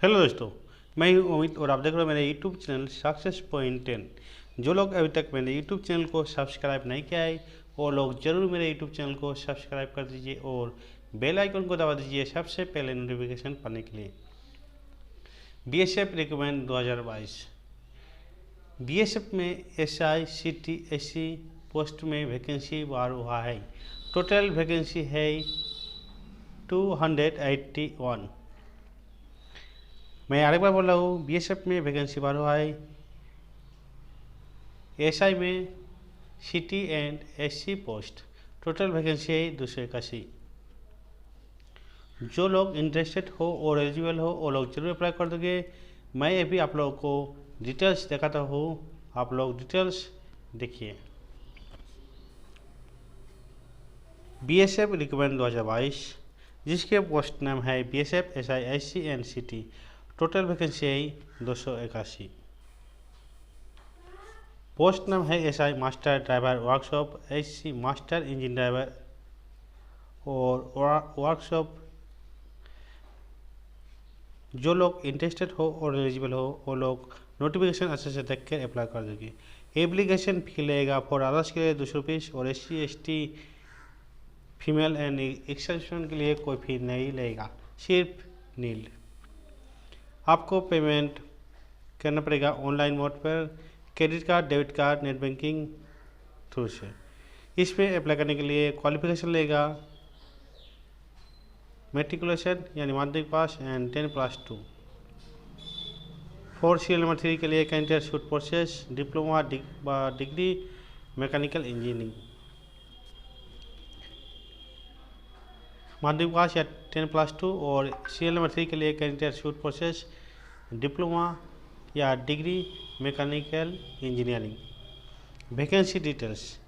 Hello दोस्तों, मैं हूं अमित और आप देख रहे हो मेरे यूट्यूब चैनल सक्सेस पॉइंट 10। जो लोग अभी तक मेरे यूट्यूब चैनल को सब्सक्राइब नहीं किया है वो लोग ज़रूर मेरे यूट्यूब चैनल को सब्सक्राइब कर दीजिए और बेल आइकन को दबा दीजिए सबसे पहले नोटिफिकेशन पाने के लिए। बीएसएफ रिक्रूटमेंट 2022 बीएसएफ में एसआई सीटी एससी पोस्ट में वैकेंसी बाहर हुआ है। टोटल वैकेंसी है 281। मैं आगे बार बोल रहा हूँ, बीएसएफ में वैकेंसी बाहर हुआ है। एसआई में सीटी and SC post total vacancy है 281। जो लोग इंटरेस्टेड हो और एलिजिबल हो वो लोग जरूर अप्लाई कर दोगे। मैं अभी आप लोगों को डिटेल्स दिखाता हूँ, आप लोग डिटेल्स देखिए। बीएसएफ रिक्रूटमेंट 2022 जिसके पोस्ट नाम है बीएसएफ एसआई एससी एंड सीटी, टोटल वैकेंसी है 281। पोस्ट नाम है SI master driver workshop, SC master engine driver और वर्कशॉप। जो लोग इंटरेस्टेड हो और एलिजिबल हो वो लोग नोटिफिकेशन अच्छे से देख कर अप्लाई कर देंगे। एप्लीकेशन फी लगेगा फॉर अदर्स के लिए 200 रुपीज़ और SC ST female and exception के लिए कोई फी नहीं लगेगा, सिर्फ नील। आपको पेमेंट करना पड़ेगा ऑनलाइन मोड पर, credit card, debit card, net banking through से। इसमें अप्लाई करने के लिए क्वालिफिकेशन लेगा मेट्रिकुलेशन यानी माध्यमिक पास एंड 10+2। फॉर सीरियल नंबर 3 के लिए candidate should process diploma degree mechanical engineering, माध्यमिक पास या 10+2। और सीरियल नंबर 3 के लिए कैंडिडेट शुड प्रोसेस डिप्लोमा या degree mechanical engineering. Vacancy details: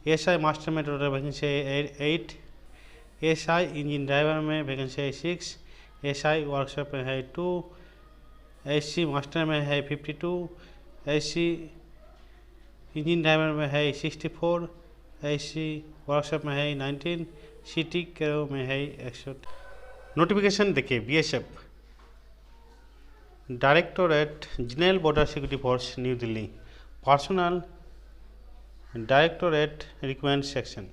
SI master में टोटल वैकेंसी है 8, एसआई इंजन ड्राइवर में वैकेंसी है 6, एसआई वर्कशॉप में है 2, एससी मास्टर में है 52, एससी इंजन ड्राइवर में है 64, एससी वर्कशॉप में है 19, सीटी कैरो में है 61। नोटिफिकेशन देखिए। BSF directorate general border security force new Delhi, personnel directorate requirement section.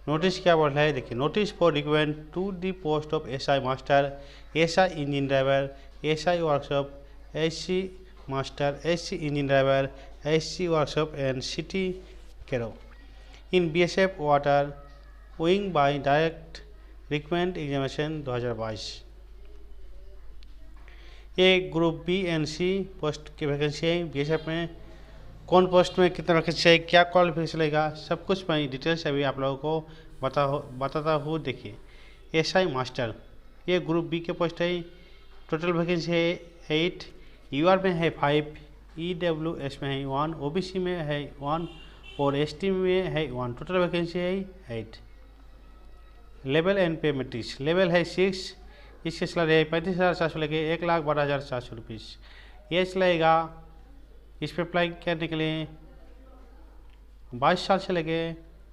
Notice क्या बोल रहा है देखिए। Notice for requirement to the post of SI master, SI engine driver, SI workshop, SC master, SC engine driver, SC workshop and CT crew in BSF water wing by direct requirement examination 2022। ये group B and C post की vacancy है। BSF में कौन post में कितना vacancy है, क्या qualification लगेगा, सब कुछ मैं डिटेल्स अभी आप लोगों को बताता हूँ। देखिए, एसआई मास्टर ये ग्रुप बी के पोस्ट है। टोटल वैकेंसी है 8, यूआर में है 5, ईडब्ल्यूएस में है 1, ओबीसी में है 1 और एसटी में है 1। टोटल वैकेंसी है 8। लेवल एंड पे मैट्रिक्स लेवल है 6। इसके सैलरी है 35,400 लेके 1,12,400 रुपीज़। एज लगेगा इस पर अप्लाई करने के लिए 22 साल से लेके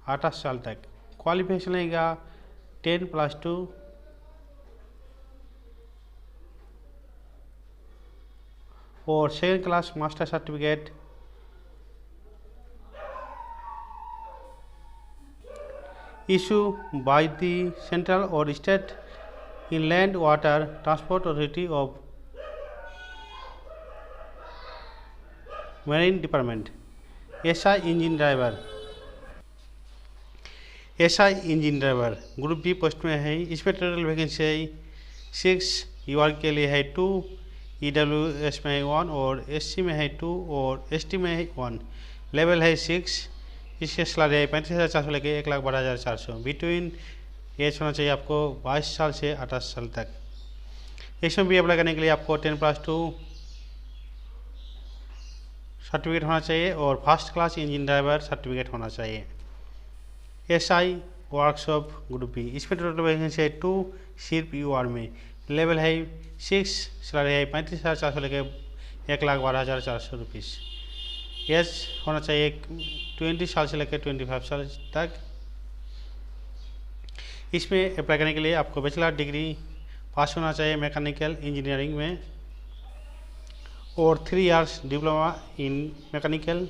28 साल तक। क्वालिफिकेशन लगेगा 10+2 और second class master certificate. Issue by the central और state inland water transport authority of marine department. SI engine driver, SI engine driver group B post में है। इसमें टोटल वैकेंसी है 6, यूआर के लिए है 2, ईडब्ल्यूएस में है 1 और एससी में है 2 और एसटी में है 1। लेवल है 6। इसके सैलरी है 35,400 लेके 1,12,400। बिटवीन एज होना चाहिए आपको 22 साल से 28 साल तक। इसमें भी अप्लाई करने के लिए आपको 10+2 सर्टिफिकेट होना चाहिए और first class engine driver certificate होना चाहिए। एसआई वर्कशॉप ग्रुप बी, इसमें टोटल वैकेंसी है 2, सिर्फ यूआर में। लेवल है 6, सैलरी है 35,400 लेके 1,12,400 रुपीज़। एज होना चाहिए 20 साल से लेकर 25 साल तक। इसमें अप्लाई करने के लिए आपको बैचलर डिग्री पास होना चाहिए मैकेनिकल इंजीनियरिंग में, और 3 इयर्स डिप्लोमा इन मैकेनिकल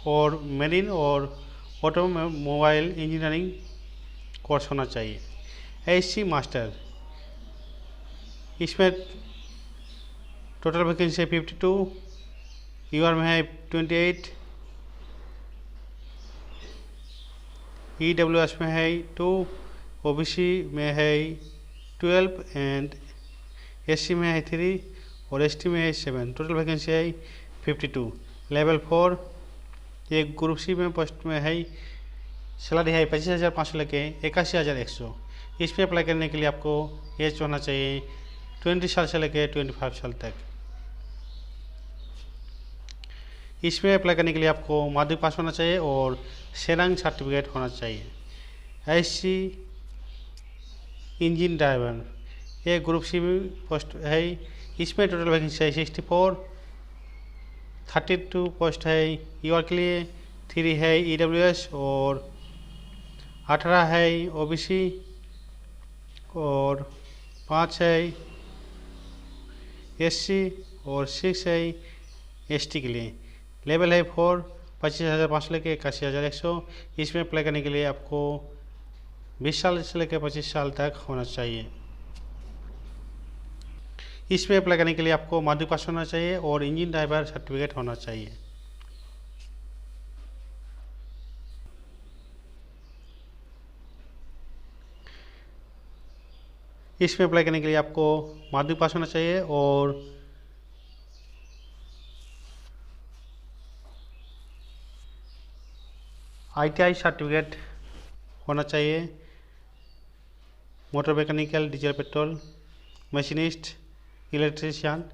और मेरीन और ऑटोमोबाइल इंजीनियरिंग कोर्स होना चाहिए। एससी मास्टर, इसमें टोटल वैकेंसी है 52, यूआर में है 28, ईडब्ल्यूएस में है 2, ओबीसी में है 12 एंड एससी में है 3 और एसटी में है 7। टोटल वैकेंसी है 52। लेवल 4 एक ग्रुप सी में पोस्ट में है, सैलरी है 25,500 लेके 81,100। इसमें अप्लाई करने के लिए आपको एज होना चाहिए 20 साल से लेके 25 साल तक। इसमें अप्लाई करने के लिए आपको माध्यमिक पास होना चाहिए और सेरंग सर्टिफिकेट होना चाहिए। एससी इंजन ड्राइवर, ये ग्रुप सी में पोस्ट है, इसमें टोटल वैकेंसी है 64, 32 पोस्ट है यूआर के लिए, 3 है ईडब्ल्यूएस और 18 है ओबीसी और 5 है एससी और 6 है एसटी के लिए। लेवल है 4, 25,500 लेके 81,100। इसमें अप्लाई करने के लिए आपको 20 साल से लेकर 25 साल तक होना चाहिए। इसमें अप्लाई करने के लिए आपको माध्यमिक पास होना चाहिए और इंजन ड्राइवर सर्टिफिकेट होना चाहिए। इसमें अप्लाई करने के लिए आपको माध्यमिक पास होना चाहिए और आईटीआई सर्टिफिकेट होना चाहिए। Motor mechanical, diesel petrol, machinist, electrician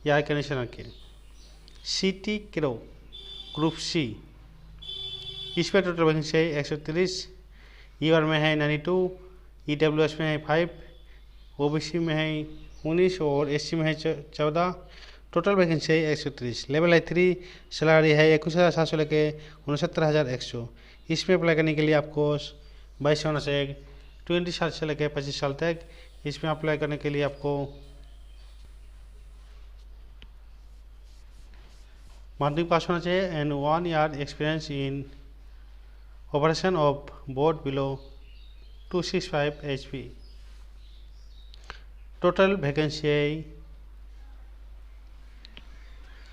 या एयर कंडीशनर के। सीटी क्रो ग्रुप सी, इसमें टोटल वैकेंसी है 130, ईआर में है 92, ईडब्ल्यूएस में है 5, ओबीसी में है 19 और एससी में है 14। टोटल वैकेंसी है 130। लेवल है 3, सैलरी है 21,700 लेके 69,100। इसमें अप्लाई करने के लिए आपको 22 होना चाहिए 20 साल से लेकर 25 साल तक। इसमें अप्लाई करने के लिए आपको माध्यमिक पास होना चाहिए and 1 year experience in operation of boat below 265 HP। Total vacancy है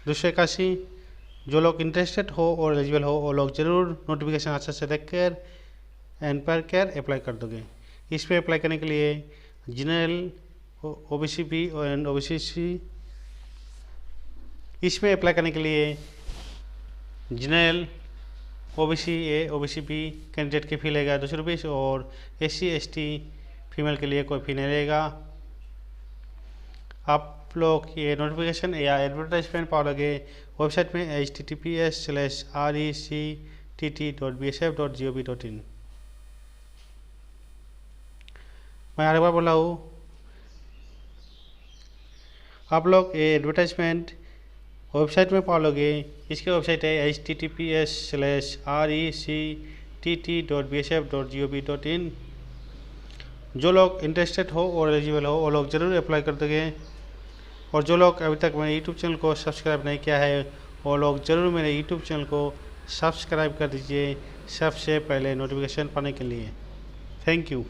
281। जो लोग इंटरेस्टेड हो और एलिजिबल हो वो लोग जरूर नोटिफिकेशन अच्छे से देख कर एंड पर कर अप्लाई कर दोगे। इस पर अप्लाई करने के लिए general, OBC B and OBC C. इसमें अप्लाई करने के लिए general, OBC A, OBC B candidate की फ़ी लेगा 200 रुपये और एससी एसटी फीमेल के लिए कोई फ़ी नहीं लेगा। आप लोग ये नोटिफिकेशन या एडवर्टाइजमेंट पाओगे वेबसाइट में https:/rectt.bsf.gov.in। मैं हर बार बोला हूँ, आप लोग ये एडवर्टाइजमेंट वेबसाइट में पाओगे। इसकी वेबसाइट है https:/rectt.bsf.gov.in। जो लोग इंटरेस्टेड हो और एलिजिबल हो वो लोग ज़रूर अप्लाई कर दोगे। और जो लोग अभी तक मेरे यूट्यूब चैनल को सब्सक्राइब नहीं किया है वो लोग ज़रूर मेरे यूट्यूब चैनल को सब्सक्राइब कर दीजिए सबसे पहले नोटिफिकेशन पाने के लिए। Thank you.